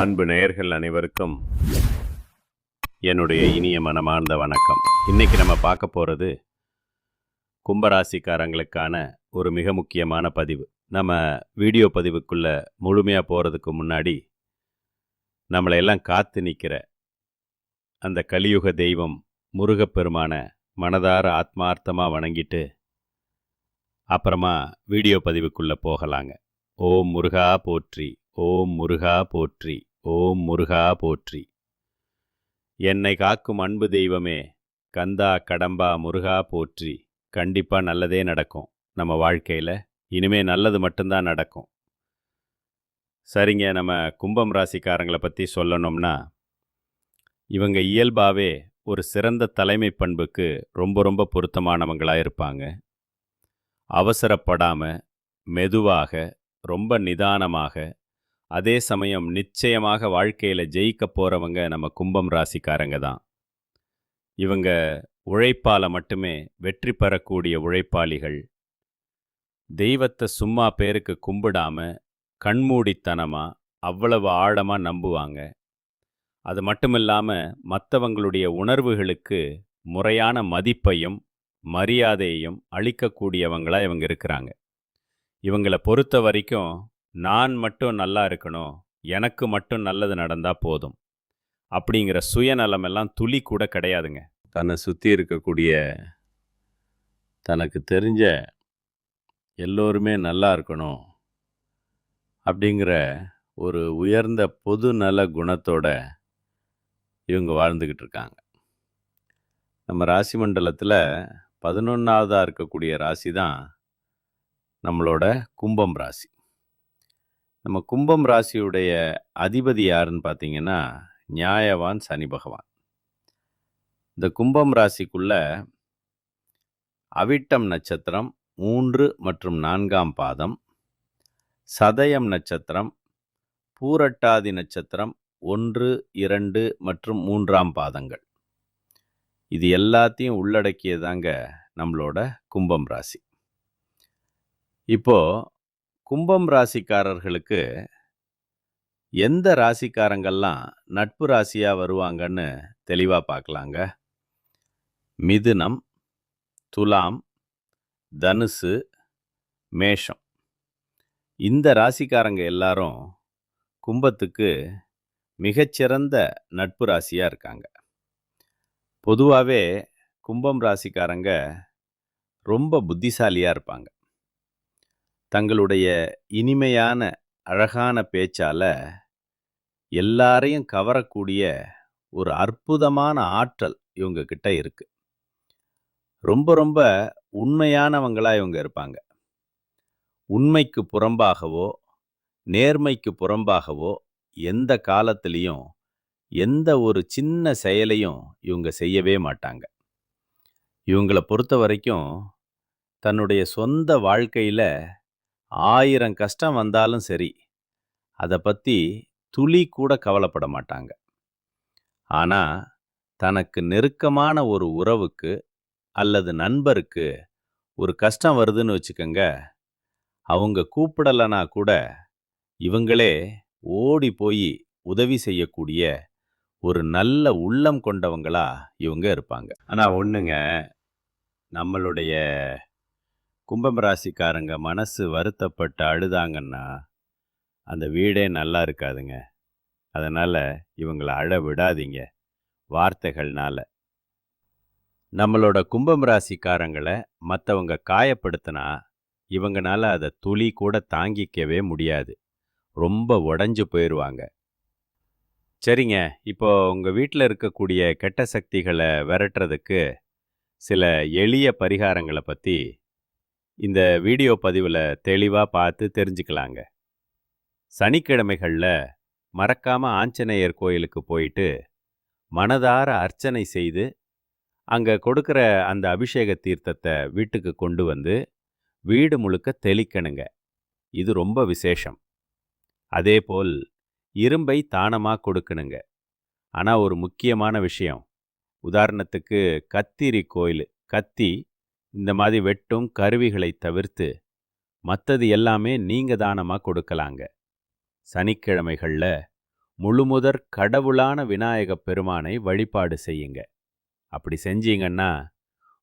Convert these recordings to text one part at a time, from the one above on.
அன்பு நேயர்கள் அனைவருக்கும் என்னுடைய இனிய மனமார்ந்த வணக்கம். இன்னைக்கு நம்ம பார்க்க போகிறது கும்பராசிக்காரங்களுக்கான ஒரு மிக முக்கியமான பதிவு. நம்ம வீடியோ பதிவுக்குள்ளே முழுமையாக போகிறதுக்கு முன்னாடி நம்மளை எல்லாம் காத்து நிற்கிற அந்த கலியுக தெய்வம் முருகப்பெருமான மனதார ஆத்மார்த்தமாக வணங்கிட்டு அப்புறமா வீடியோ பதிவுக்குள்ளே போகலாங்க. ஓம் முருகா போற்றி, ஓம் முருகா போற்றி, ஓம் முருகா போற்றி. என்னை காக்கும் அன்பு தெய்வமே, கந்தா கடம்பா முருகா போற்றி. கண்டிப்பாக நல்லதே நடக்கும் நம்ம வாழ்க்கையில். இனிமேல் நல்லது மட்டும்தான் நடக்கும். சரிங்க, நம்ம கும்பம் ராசிக்காரங்களை பற்றி சொல்லணும்னா, இவங்க இயல்பாகவே ஒரு சிறந்த தலைமை பண்புக்கு ரொம்ப ரொம்ப பொருத்தமானவங்களாக இருப்பாங்க. அவசரப்படாமல், மெதுவாக, ரொம்ப நிதானமாக, அதே சமயம் நிச்சயமாக வாழ்க்கையில் ஜெயிக்க போகிறவங்க நம்ம கும்பம் ராசிக்காரங்க தான். இவங்க உழைப்பால் மட்டுமே வெற்றி பெறக்கூடிய உழைப்பாளிகள். தெய்வத்தை சும்மா பேருக்கு கும்பிடாம கண்மூடித்தனமாக அவ்வளவு ஆழமாக நம்புவாங்க. அது மட்டும் இல்லாமல் மற்றவங்களுடைய உணர்வுகளுக்கு முறையான மதிப்பையும் மரியாதையையும் அளிக்கக்கூடியவங்களாக இவங்க இருக்கிறாங்க. இவங்களை பொறுத்த வரைக்கும் நான் மட்டும் நல்லா இருக்கணும், எனக்கு மட்டும் நல்லது நடந்தால் போதும் அப்படிங்கிற சுயநலமெல்லாம் துளி கூட கிடையாதுங்க. தன்னை சுற்றி இருக்கக்கூடிய தனக்கு தெரிஞ்ச எல்லோருமே நல்லா இருக்கணும் அப்படிங்கிற ஒரு உயர்ந்த பொது நல குணத்தோட இவங்க வாழ்ந்துக்கிட்டு இருக்காங்க. நம்ம ராசி மண்டலத்தில் 11ஆவதாக இருக்கக்கூடிய ராசி தான் நம்மளோட கும்பம் ராசி. நம்ம கும்பம் ராசியுடைய அதிபதி யாருன்னு பார்த்தீங்கன்னா நியாயவான் சனி பகவான். இந்த கும்பம் ராசிக்குள்ள அவிட்டம் நட்சத்திரம் 3 மற்றும் 4ஆம் பாதம், சதயம் நட்சத்திரம், பூரட்டாதி நட்சத்திரம் 1, 2 மற்றும் 3ஆம் பாதங்கள். இது எல்லாத்தையும் உள்ளடக்கியதாங்க நம்மளோட கும்பம் ராசி. இப்போ கும்பம் ராசிக்காரர்களுக்கு எந்த ராசிக்காரங்கள்லாம் நட்பு ராசியாக வருவாங்கன்னு தெளிவாக பார்க்கலாங்க. மிதுனம், துலாம், தனுசு, மேஷம். இந்த ராசிக்காரங்க எல்லாரும் கும்பத்துக்கு மிகச்சிறந்த நட்பு ராசியாக இருக்காங்க. பொதுவாகவே கும்பம் ராசிக்காரங்க ரொம்ப புத்திசாலியாக இருப்பாங்க. தங்களுடைய இனிமையான அழகான பேச்சால் எல்லாரையும் கவரக்கூடிய ஒரு அற்புதமான ஆற்றல் இவங்க கிட்ட இருக்கு. ரொம்ப ரொம்ப உண்மையானவங்களாக இவங்க இருப்பாங்க. உண்மைக்கு புறம்பாகவோ நேர்மைக்கு புறம்பாகவோ எந்த காலத்திலையும் எந்த ஒரு சின்ன செயலையும் இவங்க செய்யவே மாட்டாங்க. இவங்களை பொறுத்த வரைக்கும் தன்னுடைய சொந்த வாழ்க்கையில் 1000 கஷ்டம் வந்தாலும் சரி, அதை பற்றி துளி கூட கவலைப்பட மாட்டாங்க. ஆனால் தனக்கு நெருக்கமான ஒரு உறவுக்கு அல்லது நண்பருக்கு ஒரு கஷ்டம் வருதுன்னு வச்சுக்கோங்க, அவங்க கூப்பிடலைன்னா கூட இவங்களே ஓடி போய் உதவி செய்யக்கூடிய ஒரு நல்ல உள்ளம் கொண்டவங்களா இவங்க இருப்பாங்க. ஆனால் ஒன்றுங்க, நம்மளுடைய கும்பம் ராசிக்காரங்க மனசு வருத்தப்பட்டு அழுதாங்கன்னா அந்த வீடே நல்லா இருக்காதுங்க. அதனால் இவங்களை அழ விடாதீங்க வார்த்தைகள்னால. நம்மளோட கும்பம் ராசிக்காரங்களை மற்றவங்க காயப்படுத்தினா இவங்கனால அதை துளி கூட தாங்கிக்கவே முடியாது. ரொம்ப உடஞ்சு போயிடுவாங்க. சரிங்க, இப்போ உங்கள் வீட்டில் இருக்கக்கூடிய கெட்ட சக்திகளை விரட்டுறதுக்கு சில எளிய பரிகாரங்களை பற்றி இந்த வீடியோ பதிவில் தெளிவாக பார்த்து தெரிஞ்சுக்கலாங்க. சனிக்கிழமைகளில் மறக்காமல் ஆஞ்சநேயர் கோயிலுக்கு போயிட்டு மனதார அர்ச்சனை செய்து அங்கே கொடுக்குற அந்த அபிஷேக தீர்த்தத்தை வீட்டுக்கு கொண்டு வந்து வீடு முழுக்க தெளிக்கணுங்க. இது ரொம்ப விசேஷம். அதேபோல் இரும்பை தானமாக கொடுக்கணுங்க. ஆனால் ஒரு முக்கியமான விஷயம், உதாரணத்துக்கு கத்திரி கோயில் கத்தி இந்த மாதிரி வெட்டும் கருவிகளை தவிர்த்து மற்றது எல்லாமே நீங்கள் தானமாக கொடுக்கலாங்க. சனிக்கிழமைகளில் முழுமுதற் கடவுளான விநாயகப் பெருமானை வழிபாடு செய்யுங்க. அப்படி செஞ்சீங்கன்னா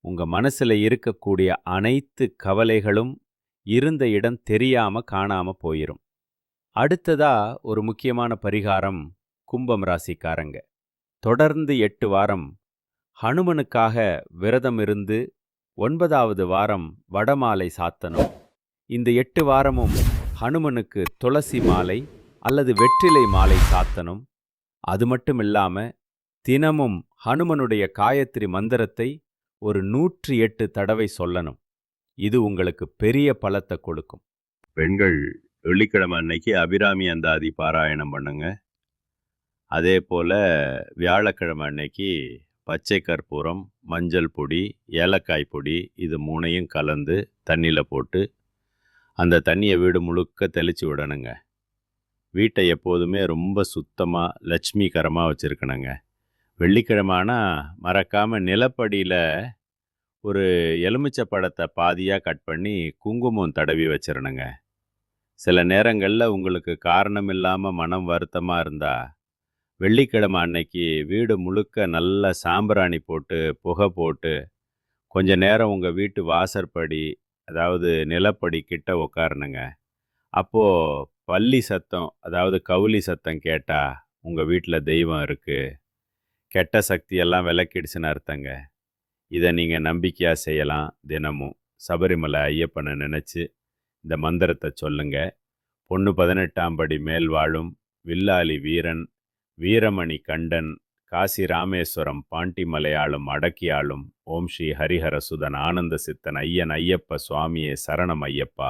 உங்க மனசுல இருக்கக்கூடிய அனைத்து கவலைகளும் இருந்த இடம் தெரியாம காணாம போயிரும். அடுத்ததா ஒரு முக்கியமான பரிகாரம் கும்பம் ராசிக்காரங்க. தொடர்ந்து 8 வாரம் ஹனுமனுக்காக விரதம் இருந்து 9வது வாரம் வடமாலை சாத்தணும். இந்த 8 வாரமும் ஹனுமனுக்கு துளசி மாலை அல்லது வெற்றிலை மாலை சாத்தணும். அது மட்டும் இல்லாம தினமும் ஹனுமனுடைய காயத்ரி மந்திரத்தை ஒரு 108 தடவை சொல்லணும். இது உங்களுக்கு பெரிய பலத்தை கொடுக்கும். பெண்கள் வெள்ளிக்கிழமை அன்னைக்கு அபிராமி அந்தாதி பாராயணம் பண்ணுங்க. அதே போல வியாழக்கிழமை அன்னைக்கு பச்சை கற்பூரம், மஞ்சள் பொடி, ஏலக்காய் பொடி இது 3ஐயும் கலந்து தண்ணியில் போட்டு அந்த தண்ணியை வீடு முழுக்க தெளித்து விடணுங்க. வீட்டை எப்போதுமே ரொம்ப சுத்தமாக லட்சுமிகரமாக வச்சுருக்கணுங்க. வெள்ளிக்கிழமை ஆனால் மறக்காமல் நிலப்படியில் ஒரு எலுமிச்சை பழத்தை பாதியாக கட் பண்ணி குங்குமம் தடவி வச்சிடணுங்க. சில நேரங்களில் உங்களுக்கு காரணம் இல்லாமல் மனம் வருத்தமாக இருந்தால் வெள்ளிக்கிழமை அன்னைக்கு வீடு முழுக்க நல்ல சாம்பிராணி போட்டு புகை போட்டு கொஞ்ச நேரம் உங்கள் வீட்டு வாசற்படி அதாவது நிலப்படி கிட்ட உட்காரணுங்க. அப்போது பல்லி சத்தம் அதாவது கவுளி சத்தம் கேட்டால் உங்கள் வீட்டில் தெய்வம் இருக்குது, கெட்ட சக்தியெல்லாம் விலக்கிடுச்சுன்னு அர்த்தங்க. இதை நீங்கள் நம்பிக்கையாக செய்யலாம். தினமும் சபரிமலை ஐயப்பனை நினச்சி இந்த மந்திரத்தை சொல்லுங்க. பொண்ணு 18ஆம் படி மேல் வாழும் வில்லாளி வீரன் வீரமணி கண்டன் காசி ராமேஸ்வரம் பாண்டி மலையாளும் அடக்கியாளும் ஓம் ஸ்ரீ ஹரிஹரசுதன் ஆனந்த சித்தன் ஐயன் ஐயப்ப சுவாமியே சரணம் ஐயப்பா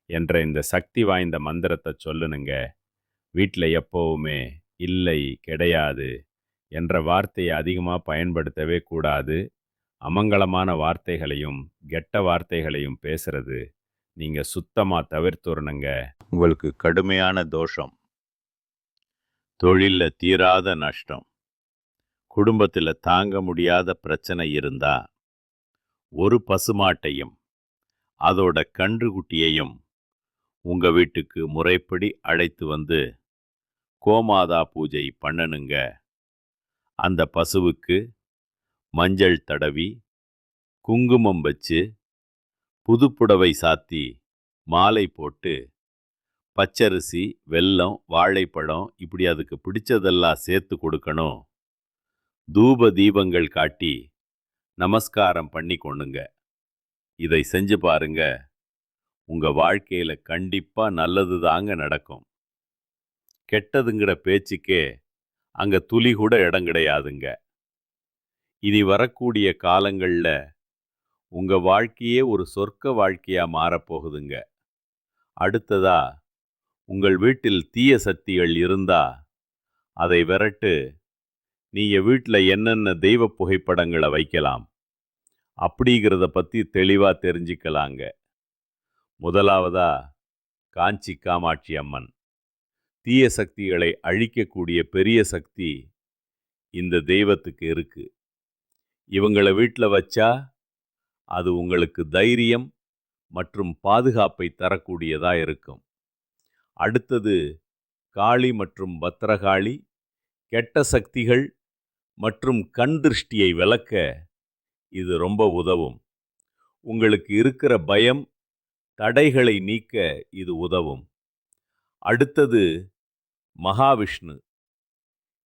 என்ற இந்த சக்தி வாய்ந்த மந்திரத்தை சொல்லுனுங்க. வீட்டில் எப்போவுமே இல்லை கிடையாது என்ற வார்த்தையை அதிகமாக பயன்படுத்தவே கூடாது. அமங்கலமான வார்த்தைகளையும் கெட்ட வார்த்தைகளையும் பேசுறது நீங்கள் சுத்தமாக தவிர்த்துறணுங்க. உங்களுக்கு கடுமையான தோஷம், தொழிலில் தீராத நஷ்டம், குடும்பத்தில் தாங்க முடியாத பிரச்சனை இருந்தா ஒரு பசுமாட்டையும் அதோட கன்றுக்குட்டியையும் உங்கள் வீட்டுக்கு முறைப்படி அழைத்து வந்து கோமாதா பூஜை பண்ணணுங்க. அந்த பசுவுக்கு மஞ்சள் தடவி குங்குமம் வச்சு புதுப்புடவை சாத்தி மாலை போட்டு பச்சரிசி வெல்லம் வாழைப்பழம் இப்படி அதுக்கு பிடிச்சதெல்லாம் சேர்த்து கொடுக்கணும். தூப தீபங்கள் காட்டி நமஸ்காரம் பண்ணி கொண்டுங்க. இதை செஞ்சு பாருங்க. உங்கள் வாழ்க்கையில் கண்டிப்பாக நல்லது தாங்க நடக்கும். கெட்டதுங்கிற பேச்சுக்கே அங்கே துளி கூட இடம் கிடையாதுங்க. இனி வரக்கூடிய காலங்களில் உங்கள் வாழ்க்கையே ஒரு சொர்க்க வாழ்க்கையாக மாறப்போகுதுங்க. அடுத்ததா உங்கள் வீட்டில் தீய சக்திகள் இருந்தா அதை விரட்டு. நீங்கள் வீட்டில் என்னென்ன தெய்வ புகைப்படங்களை வைக்கலாம் அப்படிங்கிறத பற்றி தெளிவாக தெரிஞ்சுக்கலாங்க. முதலாவதா காஞ்சி காமாட்சி அம்மன். தீய சக்திகளை அழிக்கக்கூடிய பெரிய சக்தி இந்த தெய்வத்துக்கு இருக்கு. இவங்களை வீட்டில் வச்சா அது உங்களுக்கு தைரியம் மற்றும் பாதுகாப்பை தரக்கூடியதாக இருக்கும். அடுத்தது காளி மற்றும் பத்ரகாளி. கெட்ட சக்திகள் மற்றும் கண் திருஷ்டியை விலக்க இது ரொம்ப உதவும். உங்களுக்கு இருக்கிற பயம் தடைகளை நீக்க இது உதவும். அடுத்தது மகாவிஷ்ணு.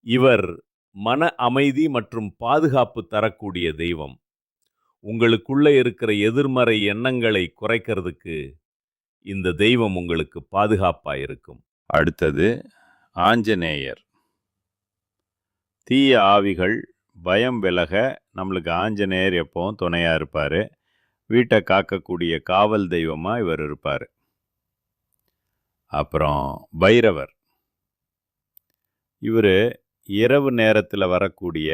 இவர் மன அமைதி மற்றும் பாதுகாப்பு தரக்கூடிய தெய்வம். உங்களுக்குள்ள இருக்கிற எதிர்மறை எண்ணங்களை குறைக்கிறதுக்கு இந்த தெய்வம் உங்களுக்கு பாதுகாப்பாக இருக்கும். அடுத்தது ஆஞ்சநேயர். தீய ஆவிகள் பயம் விலக நம்மளுக்கு ஆஞ்சநேயர் எப்பவும் துணையாக இருப்பார். வீட்டை காக்கக்கூடிய காவல் தெய்வமாக இவர் இருப்பார். அப்புறம் பைரவர். இவர் இரவு நேரத்தில் வரக்கூடிய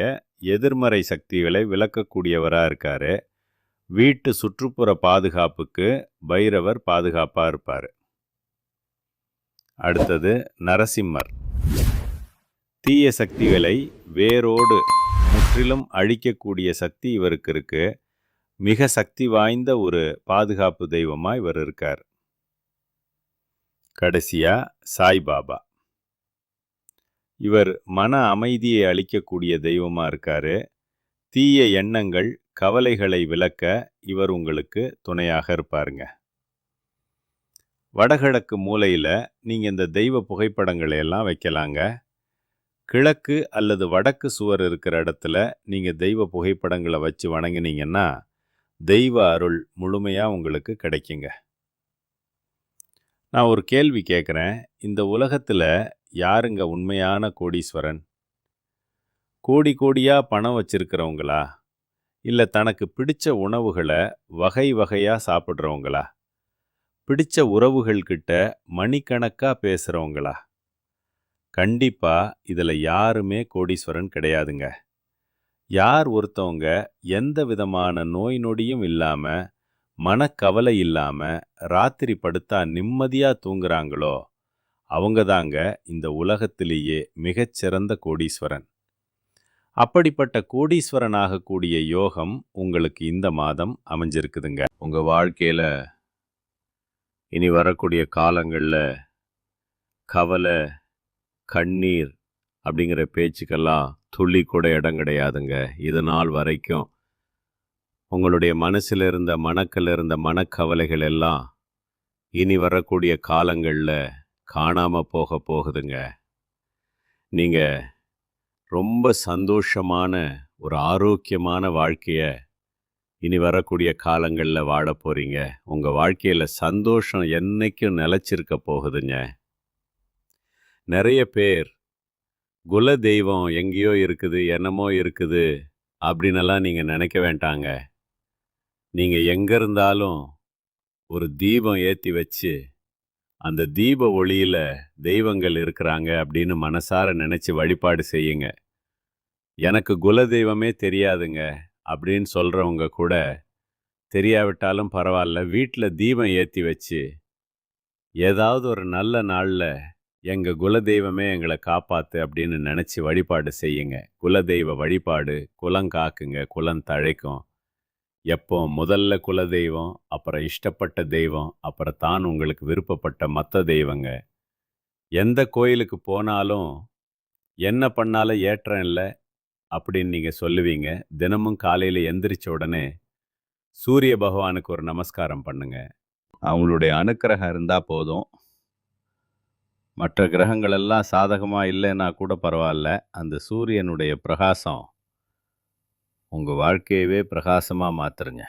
எதிர்மறை சக்திகளை விலக்கக்கூடியவராக இருக்கார். வீட்டு சுற்றுப்புற பாதுகாப்புக்கு பைரவர் பாதுகாப்பாக இருப்பார். அடுத்தது நரசிம்மர். தீய சக்திகளை வேரோடு முற்றிலும் அழிக்கக்கூடிய சக்தி இவருக்கு இருக்கு. மிக சக்தி வாய்ந்த ஒரு பாதுகாப்பு தெய்வமாக இவர் இருக்கார். கடைசியா சாய்பாபா. இவர் மன அமைதியை அளிக்கக்கூடிய தெய்வமா இருக்காரு. தீய எண்ணங்கள், கவலைகளை விலக்க இவர் உங்களுக்கு துணையாக இருப்பாருங்க. வடகிழக்கு மூலையில நீங்க இந்த தெய்வ புகைப்படங்களை எல்லாம் வைக்கலாங்க. கிழக்கு அல்லது வடக்கு சுவர் இருக்கிற இடத்துல நீங்க தெய்வ புகைப்படங்களை வச்சு வணங்கினீங்கன்னா தெய்வ அருள் முழுமையா உங்களுக்கு கிடைக்குங்க. நான் ஒரு கேள்வி கேட்குறேன். இந்த உலகத்துல யாருங்க உண்மையான கோடீஸ்வரன்? கோடி கோடியா பணம் வச்சிருக்கிறவங்களா? இல்ல தனக்கு பிடிச்ச உணவுகளை வகை வகையா சாப்பிட்றவங்களா? பிடிச்ச உறவுகள் கிட்ட மணிக்கணக்கா பேசுறவங்களா? கண்டிப்பா இதுல யாருமே கோடீஸ்வரன் கிடையாதுங்க. யார் ஒருத்தவங்க எந்த விதமான நோய் நொடியும் இல்லாம, மனக்கவலை இல்லாம, ராத்திரி படுத்தா நிம்மதியா தூங்குறாங்களோ அவங்க தாங்க இந்த உலகத்திலேயே மிகச்சிறந்த கோடீஸ்வரன். அப்படிப்பட்ட கோடீஸ்வரன் ஆகக்கூடிய யோகம் உங்களுக்கு இந்த மாதம் அமைஞ்சிருக்குதுங்க. உங்க வாழ்க்கையில இனி வரக்கூடிய காலங்கள்ல கவலை, கண்ணீர் அப்படிங்கிற பேச்சுக்கெல்லாம் துளி கூட இடம் கிடையாதுங்க. இது நாள் வரைக்கும் உங்களுடைய மனசில் இருந்த மனக்கவலைகள் எல்லாம் இனி வரக்கூடிய காலங்களில் காணாம போக போகுதுங்க. நீங்க ரொம்ப சந்தோஷமான ஒரு ஆரோக்கியமான வாழ்க்கைய இனி வரக்கூடிய காலங்களில் வாழ போறீங்க. உங்க வாழ்க்கையில சந்தோஷம் என்னைக்கும் நிலைச்சிருக்க போகுதுங்க. நிறைய பேர் குல தெய்வம் எங்கேயோ இருக்குது, என்னமோ இருக்குது அப்படின்னெல்லாம் நீங்க நினைக்க வேண்டாங்க. நீங்க எங்க இருந்தாலும் ஒரு தீபம் ஏற்றி வச்சு அந்த தீப ஒளியில தெய்வங்கள் இருக்கிறாங்க அப்படின்னு மனசார நினைச்சு வழிபாடு செய்யுங்க. எனக்கு குல தெய்வமே தெரியாதுங்க அப்படின்னு சொல்றவங்க கூட தெரியாவிட்டாலும் பரவாயில்ல, வீட்டில் தீபம் ஏற்றி வச்சு ஏதாவது ஒரு நல்ல நாளில் எங்க குலதெய்வமே எங்களை காப்பாத்து அப்படின்னு நினைச்சு வழிபாடு செய்யுங்க. குலதெய்வ வழிபாடு குலம் காக்குங்க, குலம் தழைக்கும். எப்போ முதல்ல குலதெய்வம், அப்புறம் இஷ்டப்பட்ட தெய்வம், அப்புறம் தான் உங்களுக்கு விருப்பப்பட்ட மற்ற தெய்வங்க. எந்த கோயிலுக்கு போனாலும் என்ன பண்ணாலும் ஏற்றம் இல்லை அப்படின்னு நீங்கள் சொல்லுவீங்க. தினமும் காலையில் எந்திரிச்ச உடனே சூரிய பகவானுக்கு ஒரு நமஸ்காரம் பண்ணுங்க. அவங்களுடைய அனுக்கிரகம் இருந்தால் போதும். மற்ற கிரகங்கள் எல்லாம் சாதகமாக இல்லைன்னா கூட பரவாயில்ல, அந்த சூரியனுடைய பிரகாசம் உங்கள் வாழ்க்கையவே பிரகாசமாக மாற்றுருங்க.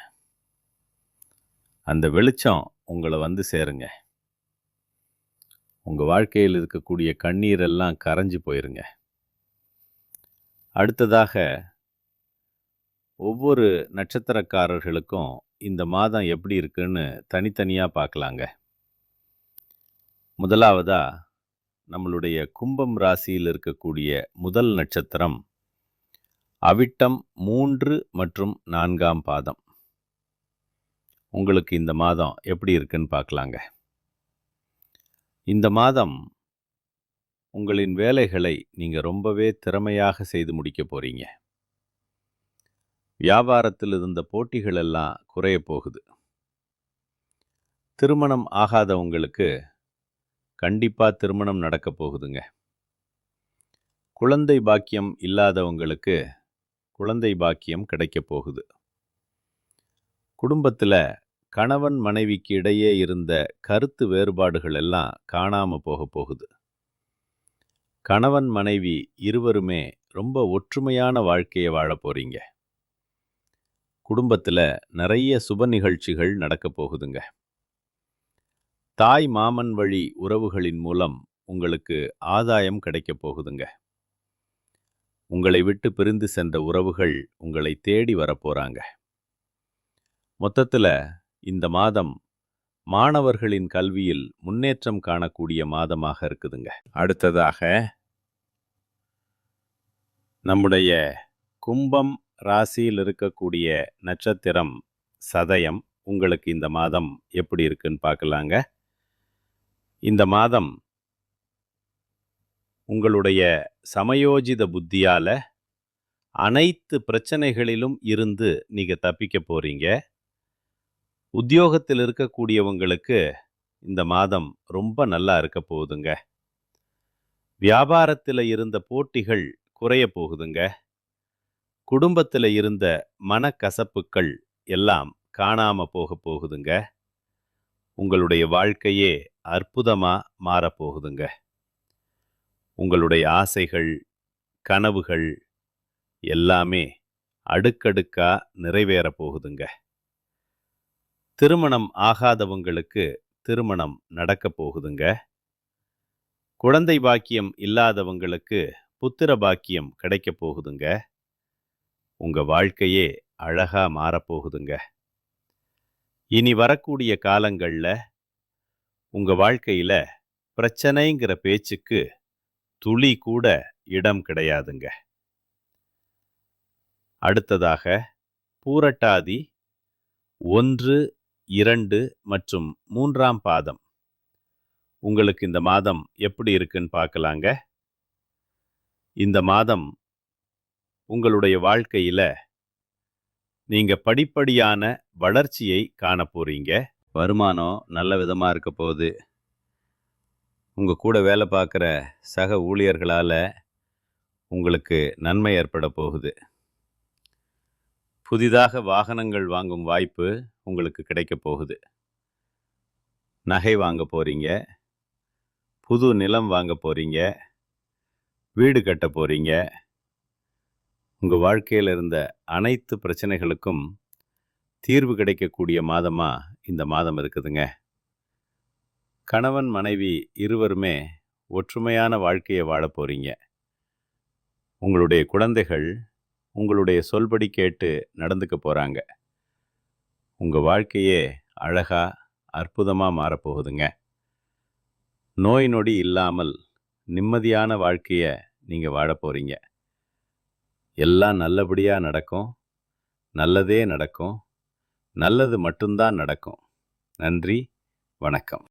அந்த வெளிச்சம் உங்களை வந்து சேருங்க. உங்கள் வாழ்க்கையில் இருக்கக்கூடிய கண்ணீரெல்லாம் கரைஞ்சி போயிருங்க. அடுத்ததாக ஒவ்வொரு நட்சத்திரக்காரர்களுக்கும் இந்த மாதம் எப்படி இருக்குன்னு தனித்தனியாக பார்க்கலாங்க. முதலாவதா நம்மளுடைய கும்பம் ராசியில் இருக்கக்கூடிய முதல் நட்சத்திரம் அவிட்டம் 3 மற்றும் 4ஆம் பாதம். உங்களுக்கு இந்த மாதம் எப்படி இருக்குன்னு பார்க்கலாங்க. இந்த மாதம் உங்களின் வேலைகளை நீங்கள் ரொம்பவே திறமையாக செய்து முடிக்க போறீங்க. வியாபாரத்தில் இருந்த போட்டிகள் எல்லாம் குறைய போகுது. திருமணம் ஆகாதவங்களுக்கு கண்டிப்பா திருமணம் நடக்க போகுதுங்க. குழந்தை பாக்கியம் இல்லாதவங்களுக்கு குழந்தை பாக்கியம் கிடைக்க போகுது. குடும்பத்தில் கணவன் மனைவிக்கு இடையே இருந்த கருத்து வேறுபாடுகள் எல்லாம் காணாம போக போகுது. கணவன் மனைவி இருவருமே ரொம்ப ஒற்றுமையான வாழ்க்கையை வாழ போறீங்க. குடும்பத்தில் நிறைய சுப நிகழ்ச்சிகள் நடக்க போகுதுங்க. தாய் மாமன் வழி உறவுகளின் மூலம் உங்களுக்கு ஆதாயம் கிடைக்க போகுதுங்க. உங்களை விட்டு பிரிந்து சென்ற உறவுகள் உங்களை தேடி வரப்போறாங்க. மொத்தத்தில் இந்த மாதம் மாணவர்களின் கல்வியில் முன்னேற்றம் காணக்கூடிய மாதமாக இருக்குதுங்க. அடுத்ததாக நம்முடைய கும்பம் ராசியில் இருக்கக்கூடிய நட்சத்திரம் சதயம். உங்களுக்கு இந்த மாதம் எப்படி இருக்குன்னு பார்க்கலாங்க. இந்த மாதம் உங்களுடைய சமயோஜித புத்தியால அனைத்து பிரச்சனைகளிலும் இருந்து நீங்க தப்பிக்க போறீங்க. உத்தியோகத்தில் இருக்கக்கூடியவங்களுக்கு இந்த மாதம் ரொம்ப நல்லா இருக்க போகுதுங்க. வியாபாரத்தில் இருந்த போட்டிகள் குறைய போகுதுங்க. குடும்பத்தில் இருந்த மனக்கசப்புக்கள் எல்லாம் காணாம போக போகுதுங்க. உங்களுடைய வாழ்க்கையே அற்புதமா மாறப்போகுதுங்க. உங்களுடைய ஆசைகள், கனவுகள் எல்லாமே அடுக்கடுக்கா நிறைவேற போகுதுங்க. திருமணம் ஆகாதவங்களுக்கு திருமணம் நடக்க போகுதுங்க. குழந்தை பாக்கியம் இல்லாதவங்களுக்கு புத்திர பாக்கியம் கிடைக்க போகுதுங்க. உங்க வாழ்க்கையே அழகா மாறப்போகுதுங்க. இனி வரக்கூடிய காலங்கள்ல உங்க வாழ்க்கையில பிரச்சனைங்கிற பேச்சுக்கு துளி கூட இடம் கிடையாதுங்க. அடுத்ததாக பூரட்டாதி 1, 2 மற்றும் 3ஆம் பாதம். உங்களுக்கு இந்த மாதம் எப்படி இருக்குன்னு பார்க்கலாங்க. இந்த மாதம் உங்களுடைய வாழ்க்கையில நீங்க படிப்படியான வளர்ச்சியை காண போறீங்க. வருமானம் நல்ல விதமா இருக்க போகுது. உங்க கூட வேலை பார்க்குற சக ஊழியர்களால உங்களுக்கு நன்மை ஏற்பட போகுது. புதிதாக வாகனங்கள் வாங்கும் வாய்ப்பு உங்களுக்கு கிடைக்க போகுது. நகை வாங்க போறீங்க, புது நிலம் வாங்க போறீங்க, வீடு கட்ட போறீங்க. உங்க வாழ்க்கையில் இருந்த அனைத்து பிரச்சனைகளுக்கும் தீர்வு கிடைக்கக்கூடிய மாதமா இந்த மாதம் இருக்குதுங்க. கணவன் மனைவி இருவருமே ஒற்றுமையான வாழ்க்கையை வாழ போறீங்க. உங்களுடைய குழந்தைகள் உங்களுடைய சொல்படி கேட்டு நடந்துக்க போறாங்க. உங்க வாழ்க்கையே அழகா அற்புதமா மாறப்போகுதுங்க. நோய் நொடி இல்லாமல் நிம்மதியான வாழ்க்கைய நீங்க வாழ போறீங்க. எல்லாம் நல்லபடியா நடக்கும். நல்லதே நடக்கும். நல்லது மட்டும்தான் நடக்கும். நன்றி, வணக்கம்.